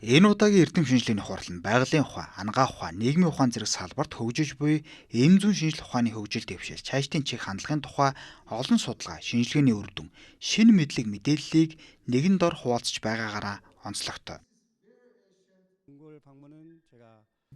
Энэ удаагийн эрдэм шинжилгээний хурал нь байгалийн ухаан, анагаах ухаан, нийгмийн ухаан зэрэг салбарт хөгжиж буй эм зүүн шинжилгээ ухааны хөгжил дэвшил, цаашдын чиг хандлагын тухай олон судалгаа, шинжилгээний үр дүн, шинэ мэдлэг мэдээллийг нэгэн дор хуваалцж байгаагаараа онцлогтой.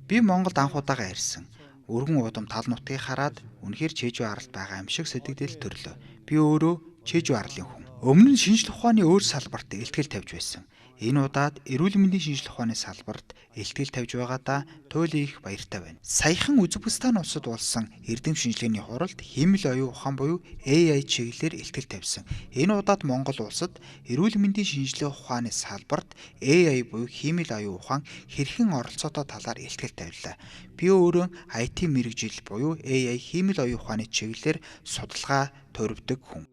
Би Монголд анх удаага ирсэн. Өргөн удам тал нутгийг хараад үнэхээр Чежүү аралд байгаа юм шиг сэтгэл төрлөө. Би өөрөө Чежүү арлын хүн. Өмнө нь шинжлэх ухааны өөр салбарт илтгэл тавьж байсан. Энэ удаад эрүүл мэндийн шинжлэх ухааны салбарт илтгэл тавьж байгаадаа туйлын их баяртай байна. Саяхан Үзбекистан улсад болсон эрдэм шинжилгээний хуралд хиймэл оюун ухаан буюу AI чиглэлээр илтгэл тавьсан. Энэ удаад Монгол улсад эрүүл мэндийн шинжлэх ухааны салбарт AI буюу хиймэл оюун ухаан хэрхэн оролцоотой талаар илтгэл тавилаа. Би өөрөө IT мэргэжил буюу AI хиймэл оюун ухааны чиглэлээр судалгаа төвөрдөг хүн.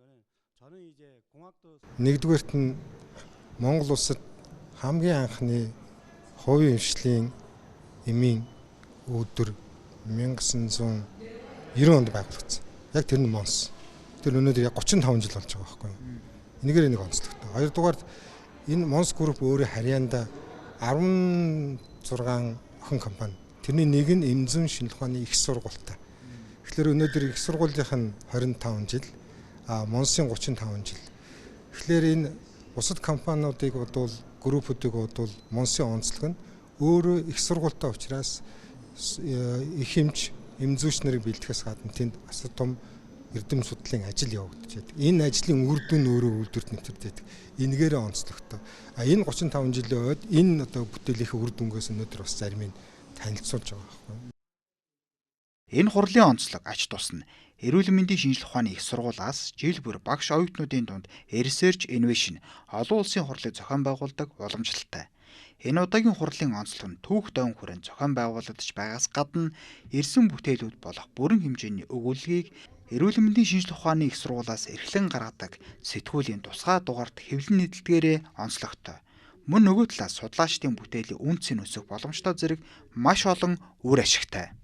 Нэгдүгээрт нь Монгол улсад хамгийн анхны хувийн хвшлийн эмийн өдөр 1990 онд байгуулагдсан. Яг тэр нь Монс. Тэр өнөөдөр яг 35 жил болж байгаа байхгүй юу? Энэгээр нэг онцлогтой. Хоёрдугаард энэ Монс групп өөрөө харьяанда 16 охин компани. Тэрний нэг нь эмзэн шинжилгээ ухааны их сургуультай. Тэгэхээр өнөөдөр их сургуулийнх нь 25 жил, Монсын 35 жил. Тэгэхээр энэ бусад компаниудыг бодвол группүүдийг бодвол Монсын онцлог нь өөрөө их сургуультай учраас их хэмж эмзүүч нарыг бэлтгэхээс гадна тэнд асар том эрдэм судлалын ажил явагдаж байдаг. Энэ ажлын үр дүн өөрөө үйлдвэрт нэвтэрдэг. Энэгээр онцлогтой. Энэ 35 жилийн үед энэ одоо бүтээлийн үр дүнгээс өнөөдөр бас зарим нь танилцуулж байгаа байхгүй. Энэ хурлын онцлог ач тус нь эрүүл мэндийн шинжлэх ухааны их сургуулиас жил бүр багш оюутнуудын дунд Research Innovation олон улсын хурлыг зохион байгуулдаг уламжлалтай. Энэ удаагийн хурлын онцлог нь түүх даван хүрээнд зохион байгуулагдаж байгаас гадна ирсэн бүтээлүүд болох бүрэн хэмжээний өгүүлгийг эрүүл мэндийн шинжлэх ухааны их сургуулиас эрхлэн гаргадаг сэтгүүлийн тусгай дугаарт хэвлэн нийлдэгээрээ онцлогтой. Мөн нөгөө талаас судлаачдын бүтээлийн үнц нь өсөх боломжтой зэрэг маш олон үр ашигтай.